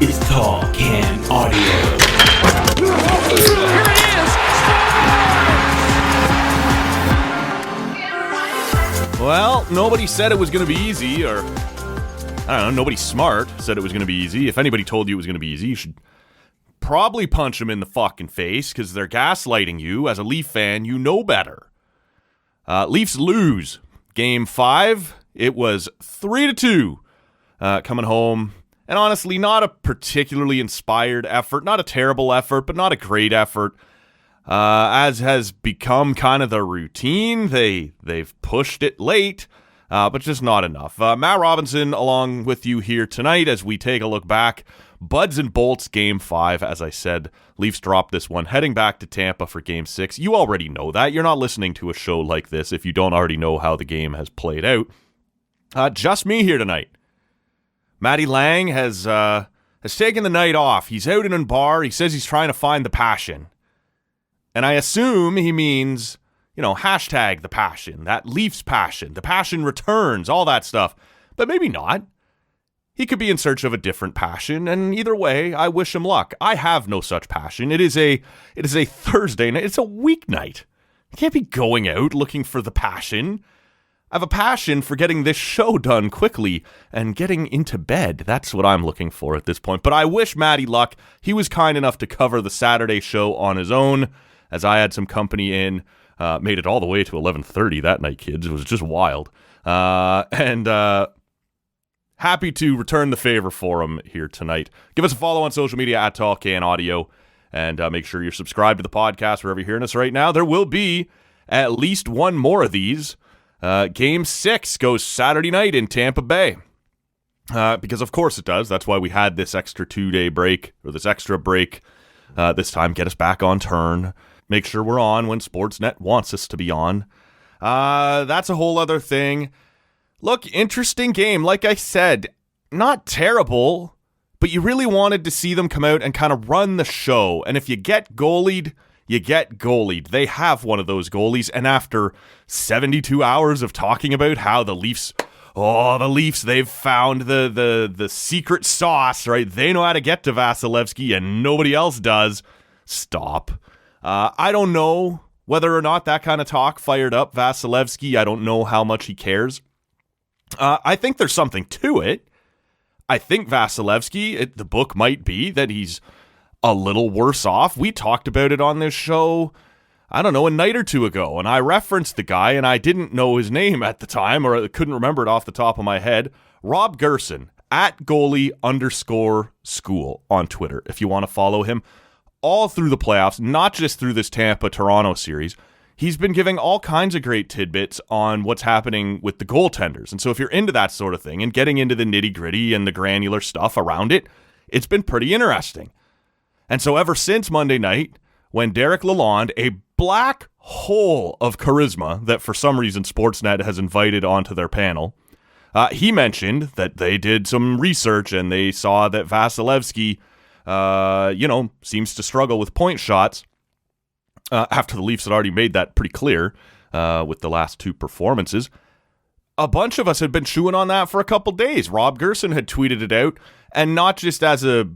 is Tall Can Audio. Here it is! Well, nobody said it was going to be easy, or I don't know, nobody smart said it was going to be easy. If anybody told you it was going to be easy, you should probably punch them in the fucking face, because they're gaslighting you. As a Leaf fan, you know better. Leafs lose Game 5. It was 3-2 coming home. And honestly, not a particularly inspired effort. Not a terrible effort, but not a great effort. As has become kind of the routine, they've pushed it late, but just not enough. Matt Robinson along with you here tonight as we take a look back. Buds and Bolts Game 5, as I said. Leafs dropped this one, heading back to Tampa for Game 6. You already know that. You're not listening to a show like this if you don't already know how the game has played out. Just me here tonight. Matty Lang has taken the night off. He's out in a bar. He says he's trying to find the passion. And I assume he means, hashtag the passion, that Leafs passion, the passion returns, all that stuff. But maybe not. He could be in search of a different passion, and either way, I wish him luck. I have no such passion. It is a Thursday night. It's a weeknight. I can't be going out looking for the passion. I have a passion for getting this show done quickly and getting into bed. That's what I'm looking for at this point. But I wish Matty luck. He was kind enough to cover the Saturday show on his own, as I had some company in. Made it all the way to 11:30 that night, kids. It was just wild. And happy to return the favor for him here tonight. Give us a follow on social media at Tall Can Audio. And make sure you're subscribed to the podcast wherever you're hearing us right now. There will be at least one more of these. Game 6 goes Saturday night in Tampa Bay. Because of course it does. That's why we had this extra 2-day break, or this extra break this time. Get us back on turn. Make sure we're on when Sportsnet wants us to be on. That's a whole other thing. Look, interesting game. Like I said, not terrible, but you really wanted to see them come out and kind of run the show. And if you get goalied, you get goalied. They have one of those goalies, and after 72 hours of talking about how the Leafs, they've found the secret sauce, right? They know how to get to Vasilevsky, and nobody else does. Stop. I don't know whether or not that kind of talk fired up Vasilevsky. I don't know how much he cares. I think there's something to it. I think Vasilevsky, the book might be that he's a little worse off. We talked about it on this show, I don't know, a night or two ago, and I referenced the guy, and I didn't know his name at the time, or I couldn't remember it off the top of my head. Rob Gerson, at @goalie_school on Twitter, if you want to follow him. All through the playoffs, not just through this Tampa-Toronto series, he's been giving all kinds of great tidbits on what's happening with the goaltenders. And so if you're into that sort of thing and getting into the nitty-gritty and the granular stuff around it, it's been pretty interesting. And so ever since Monday night, when Derek Lalonde, a black hole of charisma that for some reason Sportsnet has invited onto their panel, he mentioned that they did some research and they saw that Vasilevsky, seems to struggle with point shots after the Leafs had already made that pretty clear with the last two performances. A bunch of us had been chewing on that for a couple days. Rob Gerson had tweeted it out, and not just as the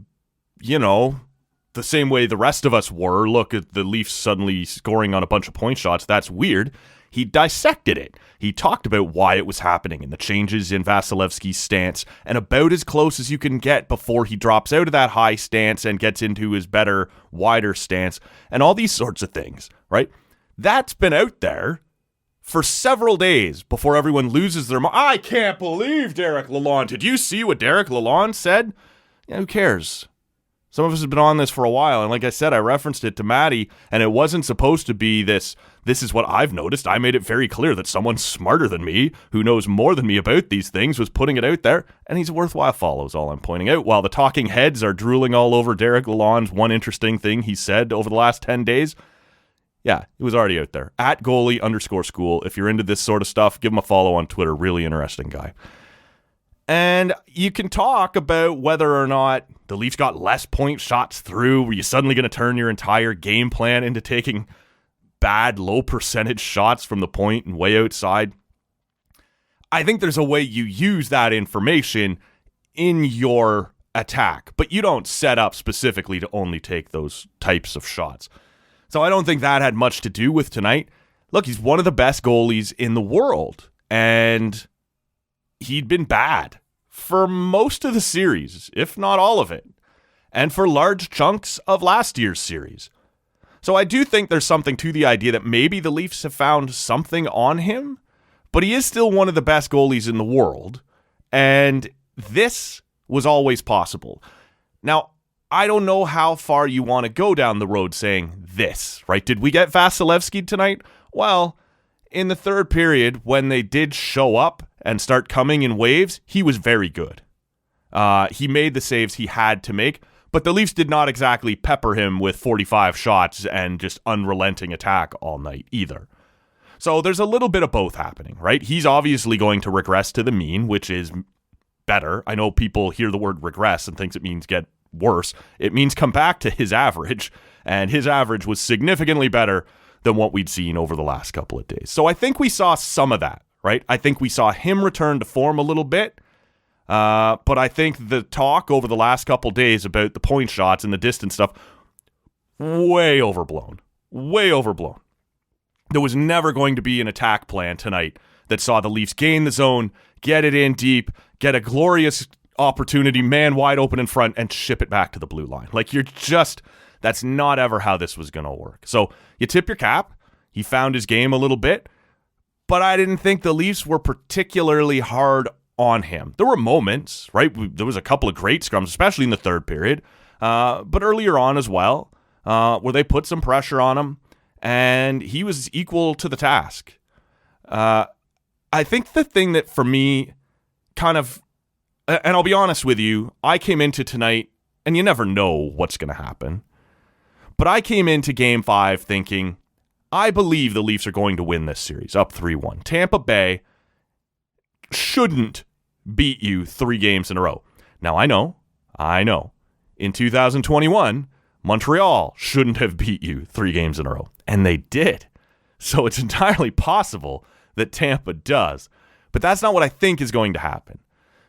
same way the rest of us were. Look at the Leafs suddenly scoring on a bunch of point shots. That's weird. He dissected it. He talked about why it was happening and the changes in Vasilevsky's stance, and about as close as you can get before he drops out of that high stance and gets into his better, wider stance, and all these sorts of things, right? That's been out there for several days before everyone loses their mind. I can't believe Derek Lalonde. Did you see what Derek Lalonde said? Yeah, who cares? Some of us have been on this for a while, and like I said, I referenced it to Maddie, and it wasn't supposed to be this is what I've noticed. I made it very clear that someone smarter than me, who knows more than me about these things, was putting it out there, and he's a worthwhile follow is all I'm pointing out. While the talking heads are drooling all over Derek Lalonde's one interesting thing he said over the last 10 days, yeah, it was already out there. At @goalie_school. If you're into this sort of stuff, give him a follow on Twitter. Really interesting guy. And you can talk about whether or not the Leafs got less point shots through. Were you suddenly going to turn your entire game plan into taking bad, low percentage shots from the point and way outside? I think there's a way you use that information in your attack, but you don't set up specifically to only take those types of shots. So I don't think that had much to do with tonight. Look, he's one of the best goalies in the world, and he'd been bad for most of the series, if not all of it, and for large chunks of last year's series. So I do think there's something to the idea that maybe the Leafs have found something on him, but he is still one of the best goalies in the world, and this was always possible. Now, I don't know how far you want to go down the road saying this, right? Did we get Vasilevskiy tonight? Well, in the third period, when they did show up and start coming in waves, he was very good. He made the saves he had to make, but the Leafs did not exactly pepper him with 45 shots and just unrelenting attack all night either. So there's a little bit of both happening, right? He's obviously going to regress to the mean, which is better. I know people hear the word regress and thinks it means get worse. It means come back to his average, and his average was significantly better than what we'd seen over the last couple of days. So I think we saw some of that, right? I think we saw him return to form a little bit, but I think the talk over the last couple of days about the point shots and the distance stuff, way overblown. Way overblown. There was never going to be an attack plan tonight that saw the Leafs gain the zone, get it in deep, get a glorious opportunity, man wide open in front, and ship it back to the blue line. Like, that's not ever how this was going to work. So you tip your cap. He found his game a little bit, but I didn't think the Leafs were particularly hard on him. There were moments, right? There was a couple of great scrums, especially in the third period, but earlier on as well, where they put some pressure on him, and he was equal to the task. I think the thing that for me kind of, and I'll be honest with you, I came into tonight, and you never know what's going to happen, but I came into Game 5 thinking, I believe the Leafs are going to win this series, up 3-1. Tampa Bay shouldn't beat you 3 games in a row. Now, I know, in 2021, Montreal shouldn't have beat you 3 games in a row, and they did. So it's entirely possible that Tampa does, but that's not what I think is going to happen.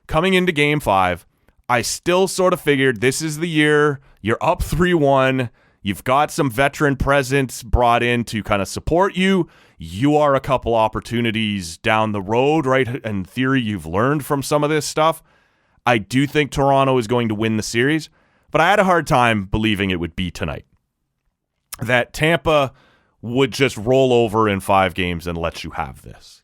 Coming into Game 5, I still sort of figured this is the year, you're up 3-1, you've got some veteran presence brought in to kind of support you. You are a couple opportunities down the road, right? In theory, you've learned from some of this stuff. I do think Toronto is going to win the series, but I had a hard time believing it would be tonight. That Tampa would just roll over in 5 games and let you have this.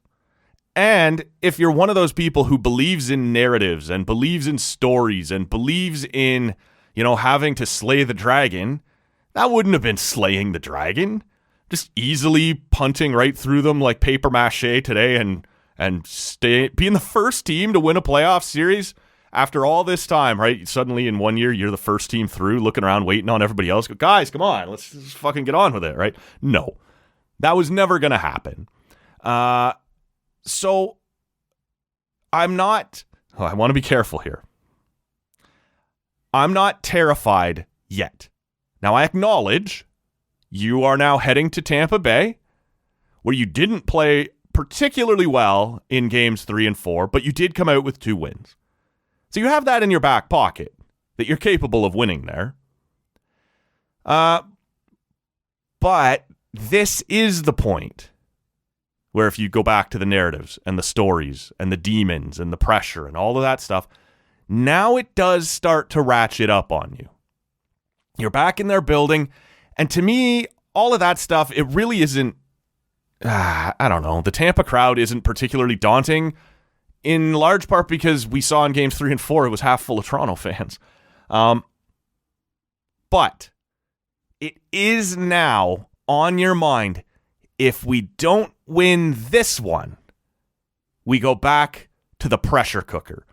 And if you're one of those people who believes in narratives and believes in stories and believes in, having to slay the dragon, that wouldn't have been slaying the dragon. Just easily punting right through them like paper mache today and being the first team to win a playoff series after all this time, right? Suddenly in 1 year, you're the first team through, looking around, waiting on everybody else. Go, guys, come on, let's just fucking get on with it, right? No, that was never going to happen. So I want to be careful here. I'm not terrified yet. Now, I acknowledge you are now heading to Tampa Bay, where you didn't play particularly well in games 3 and 4, but you did come out with 2 wins. So you have that in your back pocket, that you're capable of winning there. But this is the point where if you go back to the narratives and the stories and the demons and the pressure and all of that stuff, now it does start to ratchet up on you. You're back in their building, and to me, all of that stuff, it really isn't, I don't know, the Tampa crowd isn't particularly daunting, in large part because we saw in games 3 and 4, it was half full of Toronto fans. But it is now on your mind, if we don't win this one, we go back to the pressure cooker.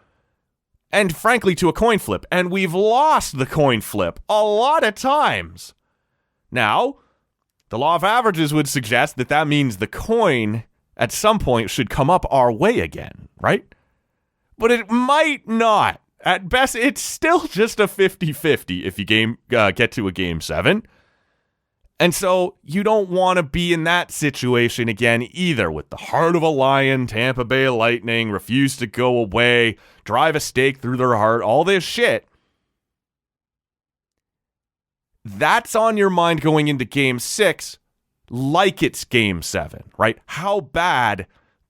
And frankly, to a coin flip. And we've lost the coin flip a lot of times. Now, the law of averages would suggest that means the coin at some point should come up our way again, right? But it might not. At best, it's still just a 50-50 if you get to a Game 7. And so you don't want to be in that situation again either, with the heart of a lion, Tampa Bay Lightning, refuse to go away, drive a stake through their heart, all this shit. that's on your mind going into game 6, like it's game 7, right? How bad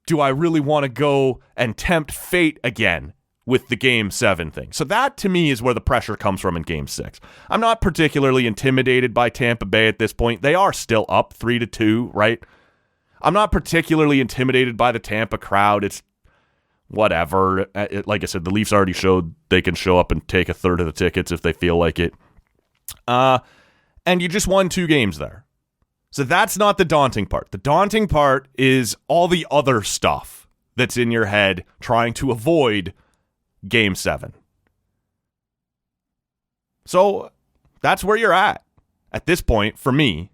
do I really want to go and tempt fate again with the game 7 thing? So that to me is where the pressure comes from in game 6. I'm not particularly intimidated by Tampa Bay at this point. They are still up 3-2, right? I'm not particularly intimidated by the Tampa crowd. It's whatever. Like I said, the Leafs already showed they can show up and take a third of the tickets if they feel like it. And you just won 2 games there. So that's not the daunting part. The daunting part is all the other stuff that's in your head trying to avoid game 7. So that's where you're at this point for me.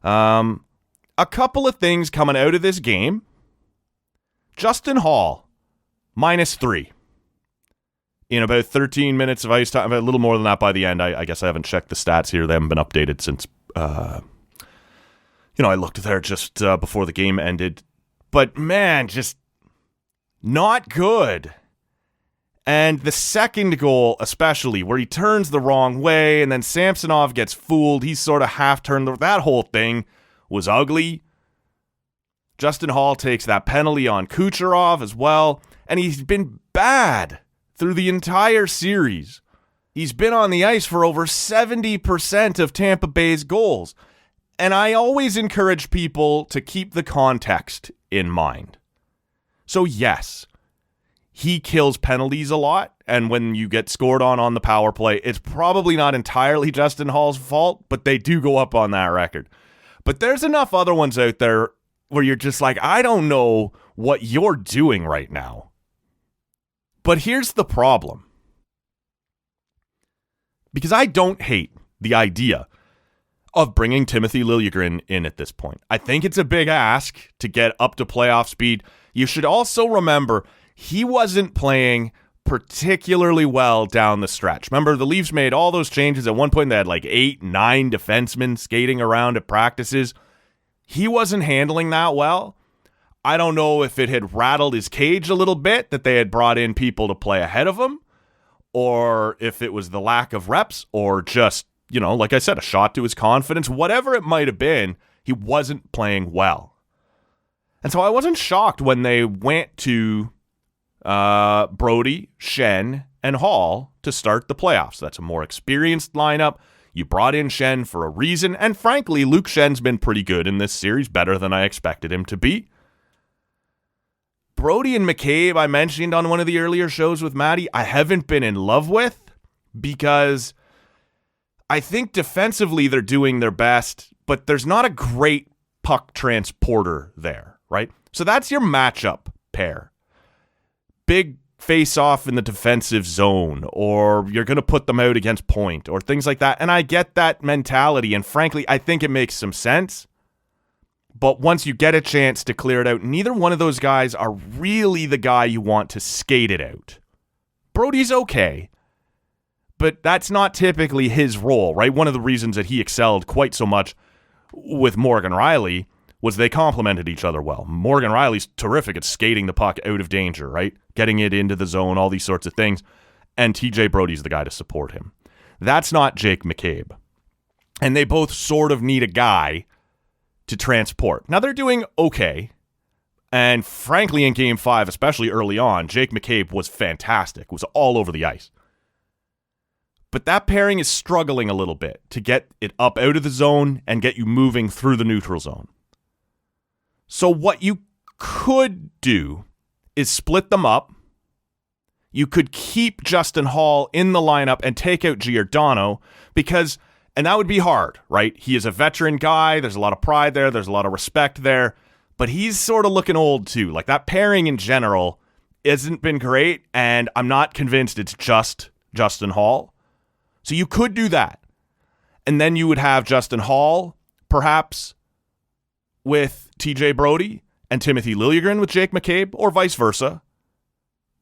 A couple of things coming out of this game. Justin Holl, -3 in about 13 minutes of ice time. A little more than that by the end. I guess I haven't checked the stats here. They haven't been updated since, I looked there just before the game ended. But man, just not good. And the second goal, especially, where he turns the wrong way and then Samsonov gets fooled. He's sort of half-turned. That whole thing was ugly. Justin Holl takes that penalty on Kucherov as well. And he's been bad through the entire series. He's been on the ice for over 70% of Tampa Bay's goals. And I always encourage people to keep the context in mind. So yes, he kills penalties a lot, and when you get scored on the power play, it's probably not entirely Justin Holl's fault, but they do go up on that record. But there's enough other ones out there where you're just like, I don't know what you're doing right now. But here's the problem. Because I don't hate the idea of bringing Timothy Liljegren in at this point. I think it's a big ask to get up to playoff speed. You should also remember he wasn't playing particularly well down the stretch. Remember, the Leafs made all those changes. At one point, they had like 8-9 defensemen skating around at practices. He wasn't handling that well. I don't know if it had rattled his cage a little bit that they had brought in people to play ahead of him, or if it was the lack of reps, or just, like I said, a shot to his confidence. Whatever it might have been, he wasn't playing well. And so I wasn't shocked when they went to Brody, Schenn, and Holl to start the playoffs. That's a more experienced lineup. You brought in Schenn for a reason, and frankly, Luke Schenn's been pretty good in this series, better than I expected him to be. Brody and McCabe, I mentioned on one of the earlier shows with Maddie, I haven't been in love with, because I think defensively they're doing their best, but there's not a great puck transporter there, right? So that's your matchup pair. Big face-off in the defensive zone, or you're going to put them out against point, or things like that. And I get that mentality, and frankly, I think it makes some sense. But once you get a chance to clear it out, neither one of those guys are really the guy you want to skate it out. Brody's okay, but that's not typically his role, right? One of the reasons that he excelled quite so much with Morgan Rielly was they complemented each other well. Morgan Rielly's terrific at skating the puck out of danger, right? Getting it into the zone, all these sorts of things. And TJ Brody's the guy to support him. That's not Jake McCabe. And they both sort of need a guy to transport. Now, they're doing okay. And frankly, in Game 5, especially early on, Jake McCabe was fantastic. Was all over the ice. But that pairing is struggling a little bit to get it up out of the zone and get you moving through the neutral zone. So what you could do is split them up. You could keep Justin Holl in the lineup and take out Giordano, because, and that would be hard, right? He is a veteran guy. There's a lot of pride there. There's a lot of respect there. But he's sort of looking old too. Like, that pairing in general hasn't been great, and I'm not convinced it's just Justin Holl. So you could do that. And then you would have Justin Holl, perhaps, with TJ Brody, and Timothy Liljegren with Jake McCabe, or vice versa.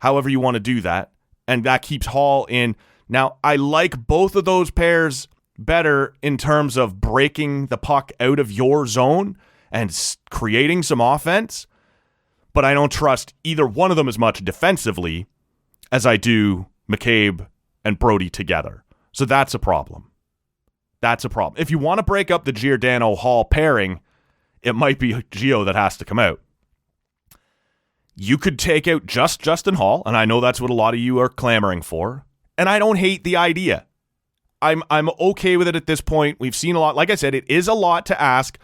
However you want to do that. And that keeps Holl in. Now, I like both of those pairs better in terms of breaking the puck out of your zone and creating some offense, but I don't trust either one of them as much defensively as I do McCabe and Brody together. So that's a problem. That's a problem. If you want to break up the Giordano-Holl pairing, it might be Gio that has to come out. You could take out just Justin Holl, and I know that's what a lot of you are clamoring for, and I don't hate the idea. I'm okay with it at this point. We've seen a lot. Like I said, it is a lot to ask,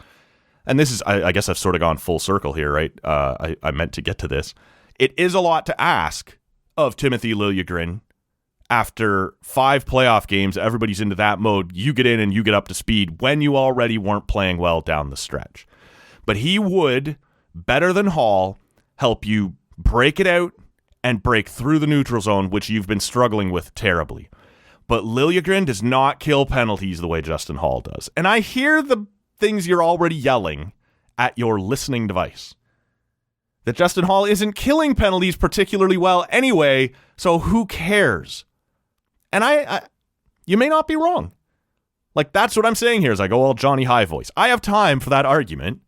and this is, I guess I've sort of gone full circle here, right? I meant to get to this. It is a lot to ask of Timothy Liljegren. After 5 playoff games, everybody's into that mode. You get in and you get up to speed when you already weren't playing well down the stretch. But he would, better than Holl, help you break it out and break through the neutral zone, which you've been struggling with terribly. But Liljegren does not kill penalties the way Justin Holl does. And I hear the things you're already yelling at your listening device. That Justin Holl isn't killing penalties particularly well anyway, so who cares? And you may not be wrong. Like, that's what I'm saying here as I go all Johnny High voice. I have time for that argument.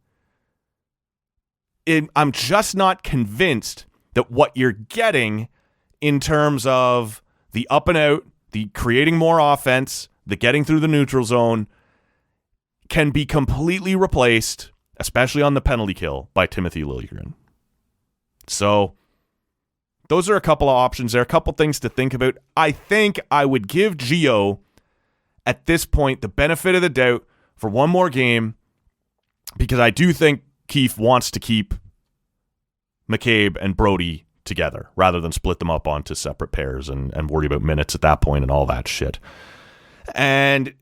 I'm just not convinced that what you're getting in terms of the up and out, the creating more offense, the getting through the neutral zone, can be completely replaced, especially on the penalty kill, by Timothy Liljegren. So those are a couple of options there, a couple things to think about. I think I would give Gio, at this point, the benefit of the doubt for one more game, because I do think Keefe wants to keep McCabe and Brody together rather than split them up onto separate pairs and worry about minutes at that point and all that shit. And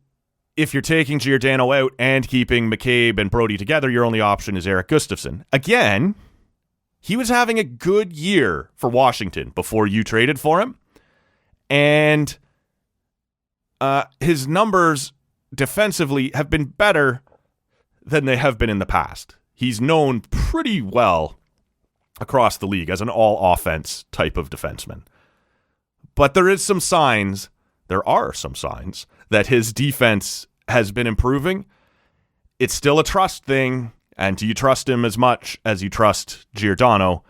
if you're taking Giordano out and keeping McCabe and Brody together, your only option is Erik Gustafsson. Again, he was having a good year for Washington before you traded for him. And his numbers defensively have been better than they have been in the past. He's known pretty well across the league as an all-offense type of defenseman. But there are some signs that his defense has been improving. It's still a trust thing. And do you trust him as much as you trust Giordano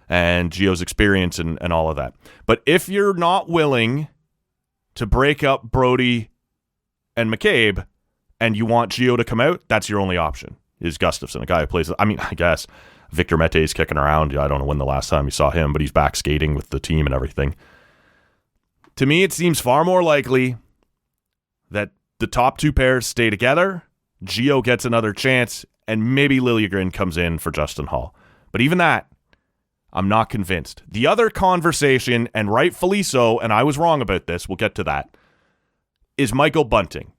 and Gio's experience and all of that? But if you're not willing to break up Brody and McCabe and you want Gio to come out, that's your only option, is Gustafsson, a guy who plays. I mean, I guess Victor Mete's kicking around. I don't know when the last time you saw him, but he's back skating with the team and everything. To me, it seems far more likely that the top 2 pairs stay together, Gio gets another chance, and maybe Liljegren comes in for Justin Holl. But even that, I'm not convinced. The other conversation, and rightfully so, and I was wrong about this, we'll get to that, is Michael Bunting.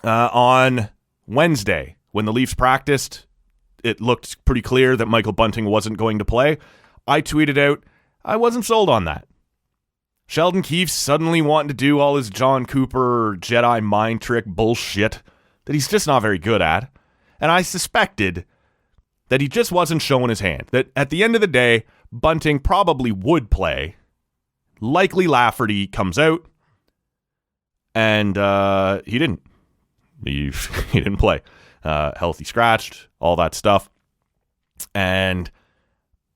On Wednesday, when the Leafs practiced, it looked pretty clear that Michael Bunting wasn't going to play. I tweeted out, I wasn't sold on that. Sheldon Keefe suddenly wanting to do all his John Cooper Jedi mind trick bullshit that he's just not very good at. And I suspected that he just wasn't showing his hand. That at the end of the day, Bunting probably would play. Likely Lafferty comes out. And he didn't. He didn't play. Healthy scratched, all that stuff. And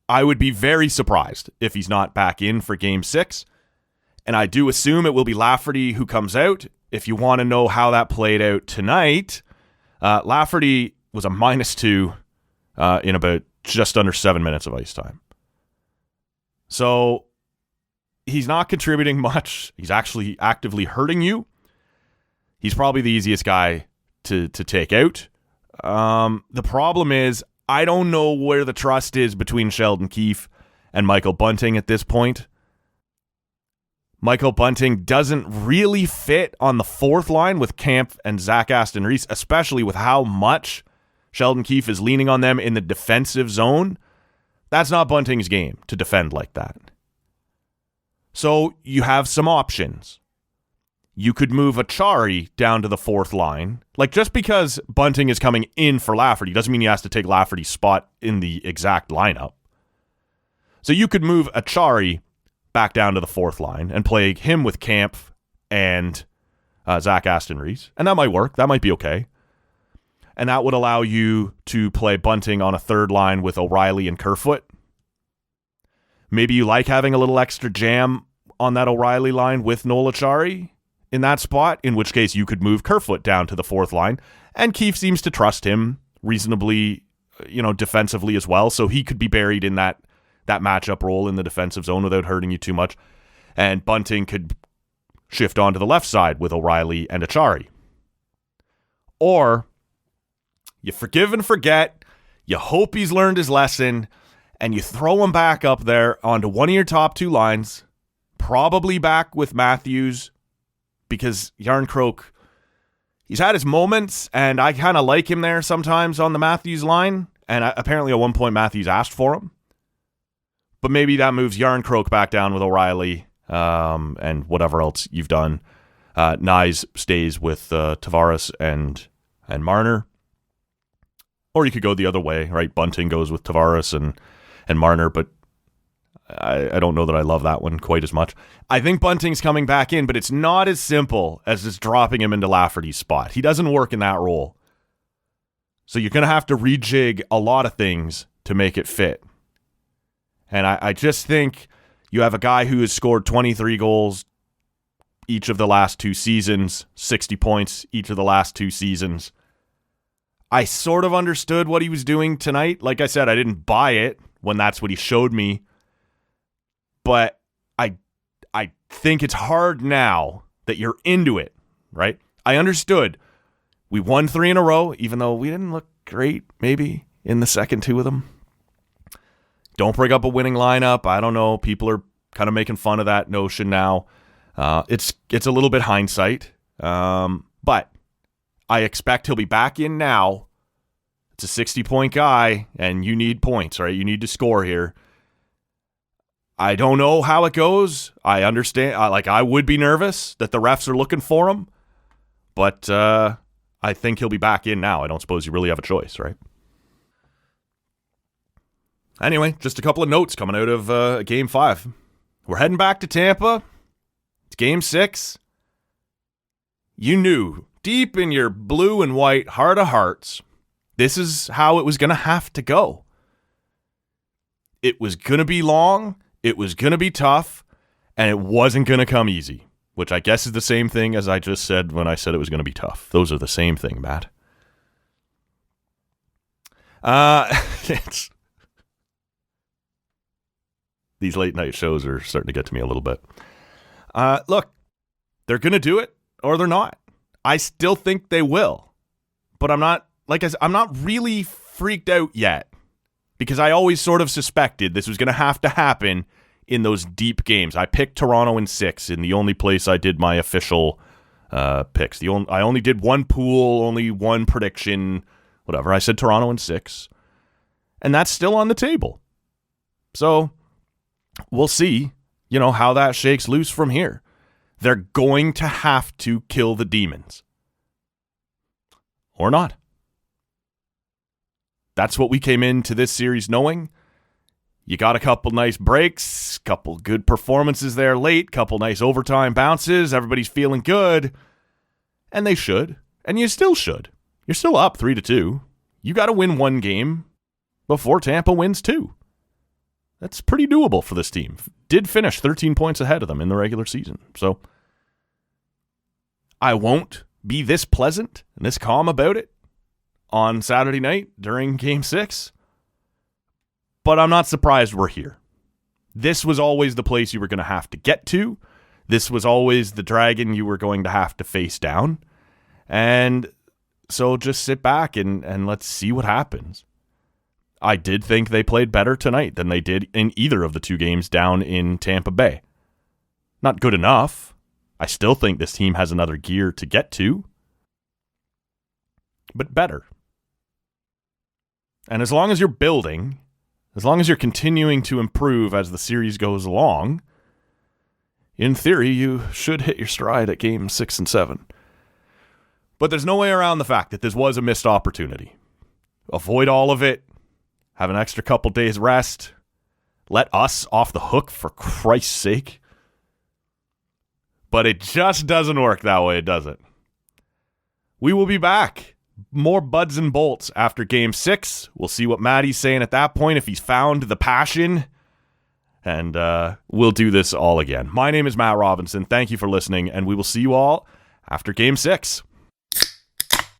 I would be very surprised if he's not back in for Game 6. And I do assume it will be Lafferty who comes out. If you want to know how that played out tonight, Lafferty was a -2 in about just under 7 minutes of ice time. So he's not contributing much. He's actually actively hurting you. He's probably the easiest guy to take out. The problem is, I don't know where the trust is between Sheldon Keefe and Michael Bunting at this point. Michael Bunting doesn't really fit on the 4th line with Kampf and Zach Aston Reese, especially with how much Sheldon Keefe is leaning on them in the defensive zone. That's not Bunting's game to defend like that. So you have some options. You could move Achari down to the 4th line. Like, just because Bunting is coming in for Lafferty doesn't mean he has to take Lafferty's spot in the exact lineup. So you could move Achari back down to the 4th line and play him with Kampf and Zach Aston Reese. And that might work. That might be okay. And that would allow you to play Bunting on a 3rd line with O'Reilly and Kerfoot. Maybe you like having a little extra jam on that O'Reilly line with Noel Achari. in that spot, in which case you could move Kerfoot down to the fourth line, and Keefe seems to trust him reasonably, defensively as well, so he could be buried in that matchup role in the defensive zone without hurting you too much, and Bunting could shift onto the left side with O'Reilly and Achari. Or you forgive and forget, you hope he's learned his lesson, and you throw him back up there onto one of your top two lines, probably back with Matthews, because Järnkrok, he's had his moments, and I kind of like him there sometimes on the Matthews line, and apparently at one point Matthews asked for him. But maybe that moves Järnkrok back down with O'Reilly, and whatever else you've done. Nyes stays with Tavares and Marner. Or you could go the other way, right? Bunting goes with Tavares and Marner, but I don't know that I love that one quite as much. I think Bunting's coming back in, but it's not as simple as just dropping him into Lafferty's spot. He doesn't work in that role. So you're going to have to rejig a lot of things to make it fit. And I just think you have a guy who has scored 23 goals each of the last two seasons, 60 points each of the last two seasons. I sort of understood what he was doing tonight. Like I said, I didn't buy it when that's what he showed me. But I think it's hard now that you're into it, right? I understood. We won 3 in a row, even though we didn't look great, maybe, in the second 2 of them. Don't bring up a winning lineup. I don't know. People are kind of making fun of that notion now. It's a little bit hindsight. But I expect he'll be back in now. It's a 60-point guy, and you need points, right? You need to score here. I don't know how it goes. I understand. I would be nervous that the refs are looking for him, but I think he'll be back in now. I don't suppose you really have a choice, right? Anyway, just a couple of notes coming out of Game 5. We're heading back to Tampa. It's Game 6. You knew, deep in your blue and white heart of hearts, this is how it was going to have to go. It was going to be long. It was going to be tough, and it wasn't going to come easy, which I guess is the same thing as I just said when I said it was going to be tough. Those are the same thing, Matt. These late night shows are starting to get to me a little bit. Look, they're going to do it or they're not. I still think they will, but I'm not really freaked out yet. Because I always sort of suspected this was going to happen in those deep games. I picked Toronto in 6 in the only place I did my official picks. I only did one pool, only one prediction, whatever. I said Toronto in 6. And that's still on the table. So we'll see, how that shakes loose from here. They're going to have to kill the demons. Or not. That's what we came into this series knowing. You got a couple nice breaks, couple good performances there late, couple nice overtime bounces. Everybody's feeling good. And they should. And you still should. You're still up 3-2. You got to win one game before Tampa wins 2. That's pretty doable for this team. Did finish 13 points ahead of them in the regular season. So I won't be this pleasant and this calm about it on Saturday night during Game 6. But I'm not surprised we're here. This was always the place you were going to have to get to. This was always the dragon you were going to have to face down. And so just sit back and let's see what happens. I did think they played better tonight than they did in either of the 2 games down in Tampa Bay. Not good enough. I still think this team has another gear to get to. But better. And as long as you're building, as long as you're continuing to improve as the series goes along, in theory, you should hit your stride at games 6 and 7. But there's no way around the fact that this was a missed opportunity. Avoid all of it. Have an extra couple days rest. Let us off the hook, for Christ's sake. But it just doesn't work that way, does it? We will be back. More buds and bolts after Game 6. We'll see what Maddie's saying at that point, if he's found the passion and we'll do this all again. My name is Matt Robinson. Thank you for listening, and we will see you all after Game 6.